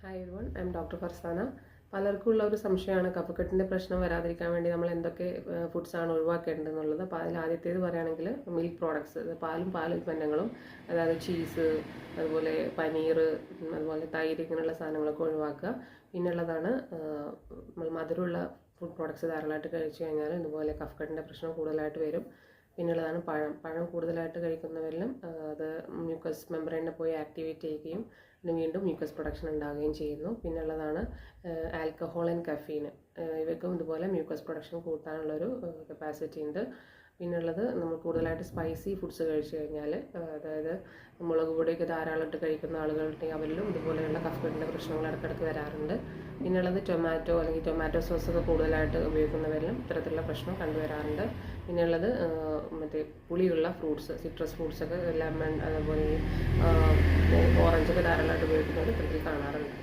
Hi everyone, I am doctor Farsana. പലർക്കുള്ള ഒരു സംശയമാണ് കഫക്കെട്ടിൻ്റെ പ്രശ്നം വരാതിരിക്കാൻ വേണ്ടി നമ്മൾ എന്തൊക്കെ ഫുഡ്സാണ് ഒഴിവാക്കേണ്ടതെന്നുള്ളത്. അപ്പോൾ അതിൽ ആദ്യത്തേത് പറയുകയാണെങ്കിൽ മിൽക്ക് പ്രോഡക്ട്സ്, പാലുൽപ്പന്നങ്ങളും, അതായത് ചീസ്, അതുപോലെ പനീർ, അതുപോലെ തൈര്, ഇങ്ങനെയുള്ള സാധനങ്ങളൊക്കെ ഒഴിവാക്കുക. പിന്നുള്ളതാണ് നമ്മൾ മധുരമുള്ള ഫുഡ് പ്രോഡക്ട്സ് ധാരാളമായിട്ട് കഴിച്ചു കഴിഞ്ഞാൽ ഇതുപോലെ കഫക്കെട്ടിൻ്റെ പ്രശ്നം കൂടുതലായിട്ട് വരും. പിന്നുള്ളതാണ് പഴം കൂടുതലായിട്ട് കഴിക്കുന്നവരിലും അത് മ്യൂക്കസ് മെമ്പറൈനെ പോയി ആക്ടിവേറ്റ് ചെയ്യുകയും പിന്നെ വീണ്ടും മ്യൂക്കസ് പ്രൊഡക്ഷൻ ഉണ്ടാവുകയും ചെയ്യുന്നു. പിന്നുള്ളതാണ് ആൽക്കഹോൾ ആൻഡ് കഫീൻ. ഇവയ്ക്കും ഇതുപോലെ മ്യൂക്കസ് പ്രൊഡക്ഷൻ കൂട്ടാനുള്ളൊരു കപ്പാസിറ്റി ഉണ്ട്. പിന്നുള്ളത് നമ്മൾ കൂടുതലായിട്ട് സ്പൈസി ഫുഡ്സ് കഴിച്ചു കഴിഞ്ഞാൽ, അതായത് മുളക് പൊടിയൊക്കെ ധാരാളമായിട്ട് കഴിക്കുന്ന ആളുകളുണ്ടെങ്കിൽ അവരിലും ഇതുപോലെയുള്ള കഫക്കെട്ടിൻ്റെ പ്രശ്നങ്ങൾ ഇടയ്ക്കിടയ്ക്ക് വരാറുണ്ട്. പിന്നുള്ളത് ടൊമാറ്റോ അല്ലെങ്കിൽ ടൊമാറ്റോ സോസൊക്കെ കൂടുതലായിട്ട് ഉപയോഗിക്കുന്നവരിലും ഇത്തരത്തിലുള്ള പ്രശ്നം കണ്ടുവരാറുണ്ട്. പിന്നെയുള്ളത് മറ്റേ പുളിയുള്ള ഫ്രൂട്ട്സ്, സിട്രസ് ഫ്രൂട്ട്സൊക്കെ, ലെമൺ, അതുപോലെ ഓറഞ്ചൊക്കെ ധാരാളമായിട്ട് ഉപയോഗിക്കുന്നവർ ഇത്തരത്തിൽ കാണാറുണ്ട്.